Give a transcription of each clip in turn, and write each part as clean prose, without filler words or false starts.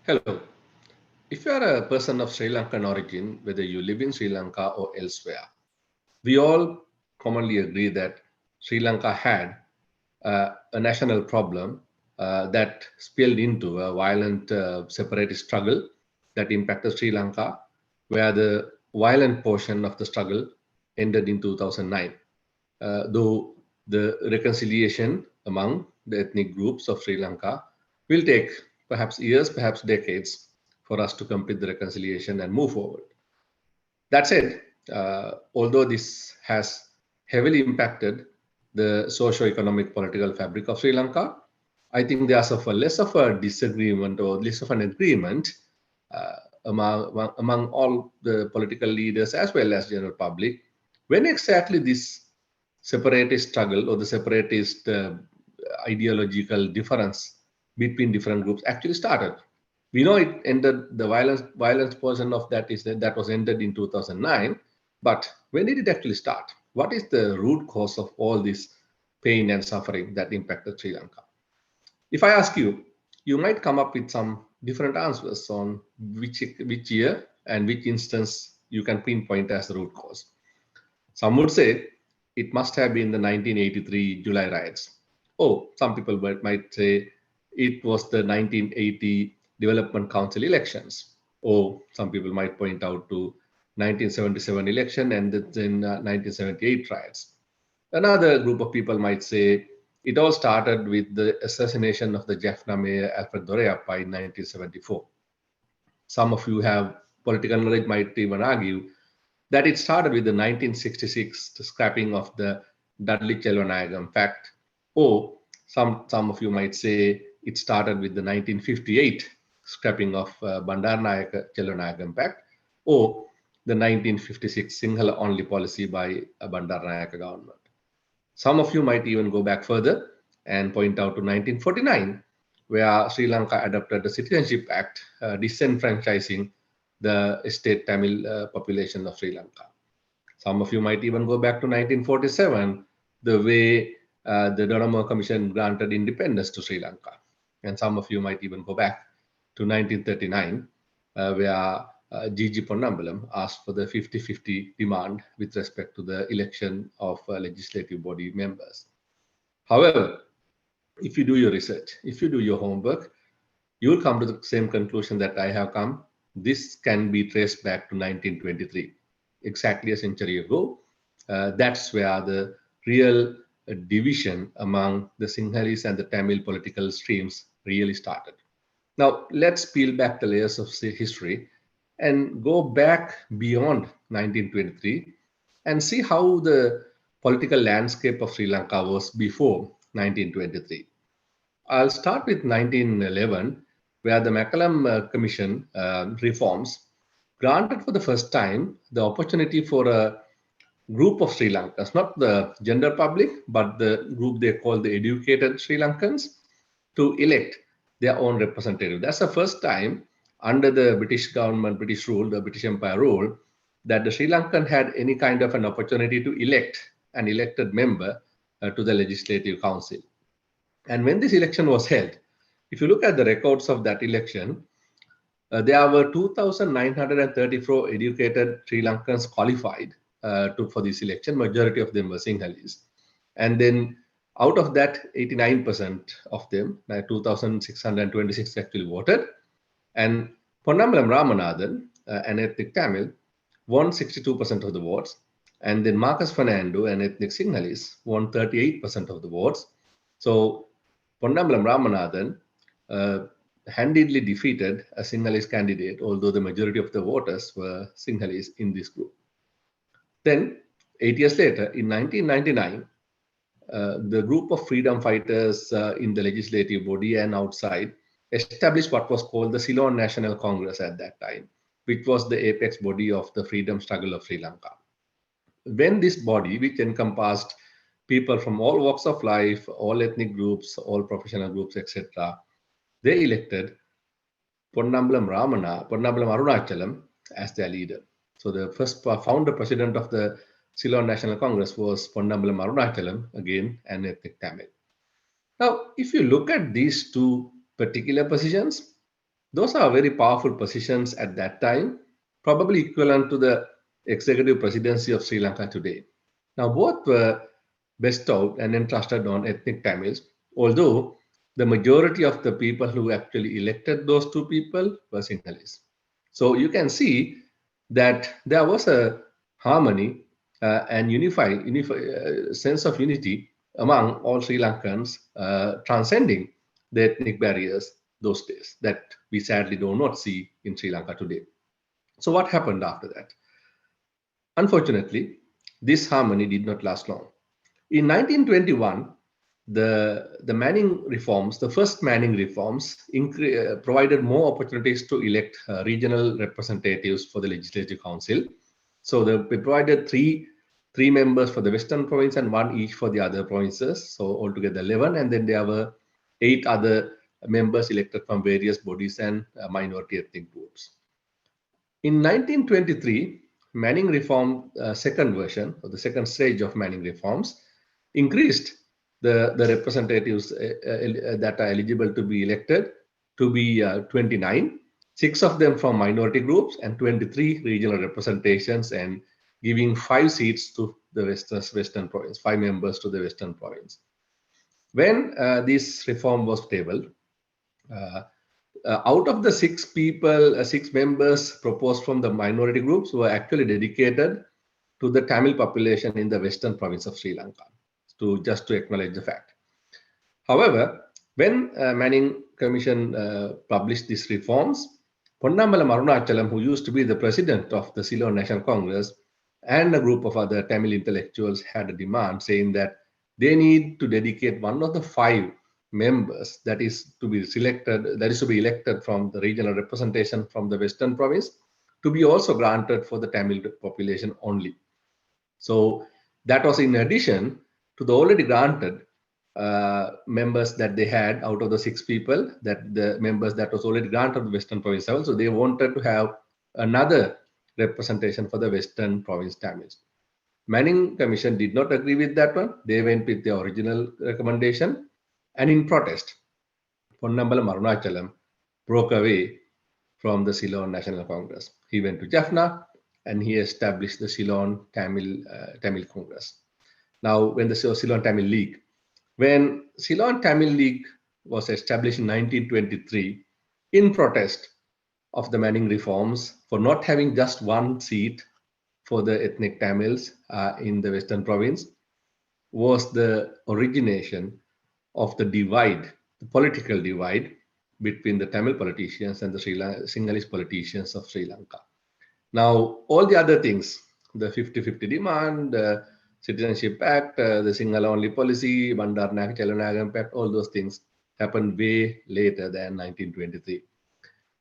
Hello. If you are a person of Sri Lankan origin, whether you live in Sri Lanka or elsewhere, we all commonly agree that Sri Lanka had a national problem that spilled into a violent separatist struggle that impacted Sri Lanka, where the violent portion of the struggle ended in 2009. Though the reconciliation among the ethnic groups of Sri Lanka will take perhaps years, perhaps decades for us to complete the reconciliation and move forward. That said, although this has heavily impacted the socio-economic political fabric of Sri Lanka, I think there's of a less of a disagreement or less of an agreement uh, among all the political leaders as well as general public when exactly this separatist struggle or the separatist ideological difference between different groups actually started. We know it ended, the violence portion of that is that was ended in 2009, but when did it actually start? What is the root cause of all this pain and suffering that impacted Sri Lanka? If I ask you, you might come up with some different answers on which year and which instance you can pinpoint as the root cause. Some would say it must have been the 1983 July riots. Oh, some people might say it was the 1980 Development Council elections. Or some people might point out to 1977 election and then 1978 riots. Another group of people might say it all started with the assassination of the Jaffna mayor Alfred Dorayappa in 1974. Some of you have political knowledge might even argue that it started with the 1966 scrapping of the Dudley Chelvanayagam Pact, or some of you might say it started with the 1958 scrapping of Bandaranaike Chelvanayagam Pact, or the 1956 Sinhala only policy by a Bandaranaike government. Some of you might even go back further and point out to 1949, where Sri Lanka adopted the Citizenship Act, disenfranchising the state Tamil population of Sri Lanka. Some of you might even go back to 1947, the way the Donamo Commission granted independence to Sri Lanka. And some of you might even go back to 1939, where Gigi Ponnambalam asked for the 50-50 demand with respect to the election of legislative body members. However, if you do your research, if you do your homework, you will come to the same conclusion that I have come. This can be traced back to 1923, exactly a century ago. That's where the real division among the Sinhalese and the Tamil political streams really started. Now, let's peel back the layers of history and go back beyond 1923 and see how the political landscape of Sri Lanka was before 1923. I'll start with 1911, where the McCallum Commission reforms granted for the first time the opportunity for a group of Sri Lankans, not the general public, but the group they call the educated Sri Lankans, to elect their own representative. That's the first time under the British government, British rule, the British Empire rule, that the Sri Lankan had any kind of an opportunity to elect an elected member to the Legislative Council. And when this election was held, if you look at the records of that election, there were 2,934 educated Sri Lankans qualified for this election. Majority of them were Sinhalese. And then out of that, 89% of them, 2,626 actually voted. And Ponnambalam Ramanathan, an ethnic Tamil, won 62% of the votes. And then Marcus Fernando, an ethnic Sinhalese, won 38% of the votes. So Ponnambalam Ramanathan handedly defeated a Sinhalese candidate, although the majority of the voters were Sinhalese in this group. Then, 8 years later, in 1999, the group of freedom fighters in the legislative body and outside established what was called the Ceylon National Congress at that time, which was the apex body of the freedom struggle of Sri Lanka. When this body, which encompassed people from all walks of life, all ethnic groups, all professional groups, etc., they elected Ponnambalam Arunachalam as their leader. So the first founder president of the Ceylon National Congress was Ponnambalam Arunachalam, again an ethnic Tamil. Now, if you look at these two particular positions, Those are very powerful positions at that time, probably equivalent to the executive presidency of Sri Lanka today. Now, both were bestowed and entrusted on ethnic Tamils, although the majority of the people who actually elected those two people were Sinhalese. So you can see that there was a harmony and sense of unity among all Sri Lankans, transcending the ethnic barriers those days that we sadly do not see in Sri Lanka today. So what happened after that? Unfortunately, this harmony did not last long. In 1921, the Manning reforms, the first Manning reforms, provided more opportunities to elect regional representatives for the Legislative Council. So they provided three members for the Western Province and one each for the other provinces. So altogether 11, and then there were 8 other members elected from various bodies and minority ethnic groups. In 1923, Manning reform second version, or the second stage of Manning reforms, increased the representatives that are eligible to be elected to be 29, 6 of them from minority groups and 23 regional representations, and giving 5 seats to the Western Province, 5 members to the Western Province. When this reform was tabled, uh, out of the 6 members proposed from the minority groups were actually dedicated to the Tamil population in the Western Province of Sri Lanka, just to acknowledge the fact. However, when Manning Commission published these reforms, Ponnambalam Arunachalam, who used to be the president of the Ceylon National Congress, and a group of other Tamil intellectuals had a demand saying that they need to dedicate one of the 5 members that is to be selected, that is to be elected from the regional representation from the Western Province, to be also granted for the Tamil population only. So that was in addition to the already granted members that they had out of the 6 people, that the members that was already granted the Western Province level. So they wanted to have another representation for the Western Province Tamils. Manning Commission did not agree with that one. They went with the original recommendation, and in protest, Ponnambalam Arunachalam broke away from the Ceylon National Congress. He went to Jaffna and he established the Ceylon Tamil Congress. Now, when the Ceylon Tamil League, when Ceylon Tamil League was established in 1923 in protest of the Manning reforms for not having just one seat for the ethnic Tamils in the Western Province, was the origination of the divide, the political divide between the Tamil politicians and the Sinhalese politicians of Sri Lanka. Now, all the other things, the 50-50 demand, the Citizenship Act, the Sinhala only policy, Bandaranaike Chalanaga Pact, all those things happened way later than 1923.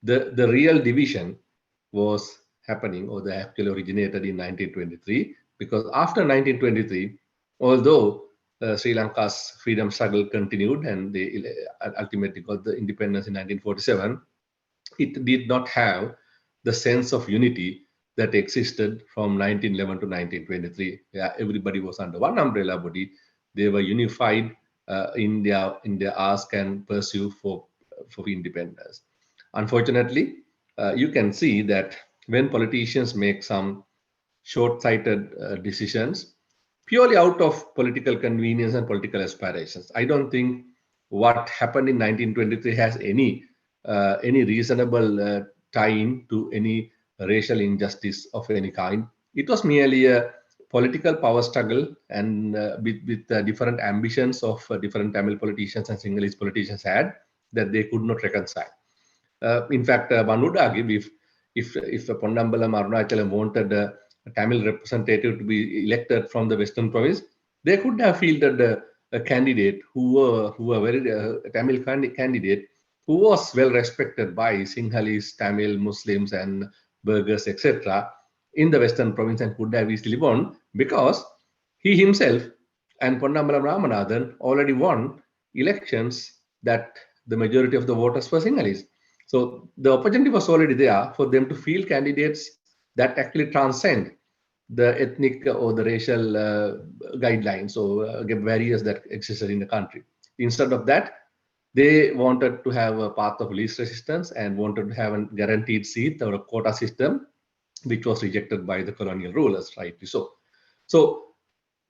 The real division was happening, or they actually originated in 1923, because after 1923, although Sri Lanka's freedom struggle continued and they ultimately got the independence in 1947, it did not have the sense of unity that existed from 1911 to 1923. Yeah, everybody was under one umbrella body. They were unified in their ask and pursue for independence. Unfortunately, you can see that when politicians make some short-sighted decisions purely out of political convenience and political aspirations, I don't think what happened in 1923 has any reasonable tie-in to any racial injustice of any kind. It was merely a political power struggle, and with different ambitions of different Tamil politicians and Sinhalese politicians had, that they could not reconcile. In fact, one would argue if Ponnambalam Arunachalam wanted a Tamil representative to be elected from the Western Province, they could have fielded a candidate who were very Tamil candidate who was well respected by Sinhalese, Tamil, Muslims, and burghers, etc., in the Western Province, and could have easily won, because he himself and Ponnambalam Ramanathan already won elections that the majority of the voters were Sinhalese. So the opportunity was already there for them to field candidates that actually transcend the ethnic or the racial guidelines or barriers that existed in the country. Instead of that, They wanted to have a path of least resistance and wanted to have a guaranteed seat or a quota system, which was rejected by the colonial rulers, rightly so. So,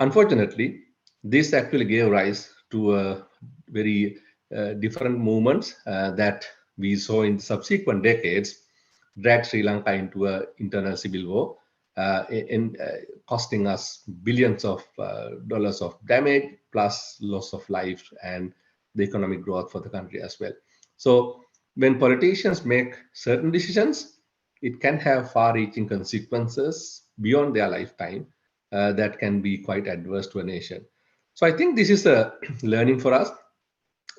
unfortunately, this actually gave rise to a very different movements that we saw in subsequent decades, dragged Sri Lanka into an internal civil war, costing us billions of dollars of damage plus loss of life and the economic growth for the country as well. So when politicians make certain decisions, it can have far-reaching consequences beyond their lifetime that can be quite adverse to a nation. So I think this is a learning for us.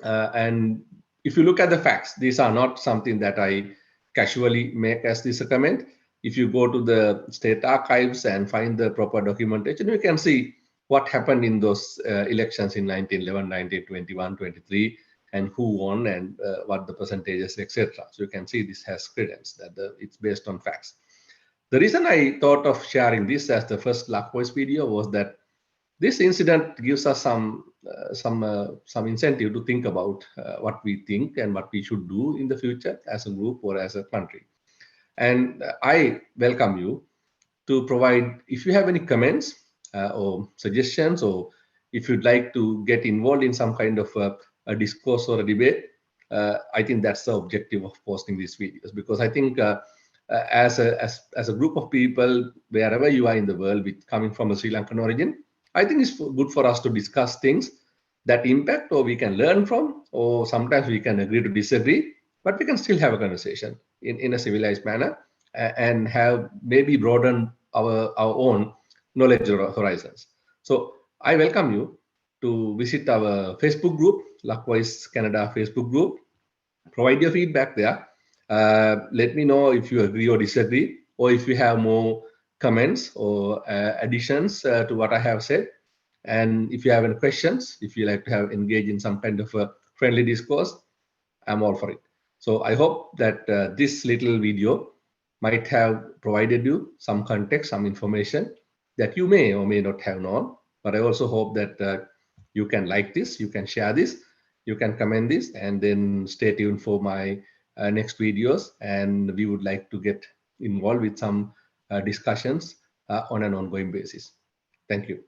And if you look at the facts, these are not something that I casually make as this a comment. If you go to the state archives and find the proper documentation, you can see what happened in those elections in 1911, 1921, 23, and who won and what the percentages, etc. So you can see this has credence, that it's based on facts. The reason I thought of sharing this as the first Luck Voice video was that this incident gives us some incentive to think about what we think and what we should do in the future as a group or as a country. And I welcome you to provide, if you have any comments or suggestions, or if you'd like to get involved in some kind of a discourse or a debate. I think that's the objective of posting these videos, because I think as a group of people, wherever you are in the world, with coming from a Sri Lankan origin, I think it's good for us to discuss things that impact or we can learn from, or sometimes we can agree to disagree, but we can still have a conversation in a civilized manner and have maybe broaden our own knowledge horizons. So I welcome you to visit our Facebook group, Luckvoice Canada Facebook group. Provide your feedback there. Let me know if you agree or disagree, or if you have more comments or additions to what I have said. And if you have any questions, if you like to have engage in some kind of a friendly discourse, I'm all for it. So I hope that this little video might have provided you some context, some information that you may or may not have known. But I also hope that you can like this, you can share this, you can comment this, and then stay tuned for my next videos. And we would like to get involved with some discussions on an ongoing basis. Thank you.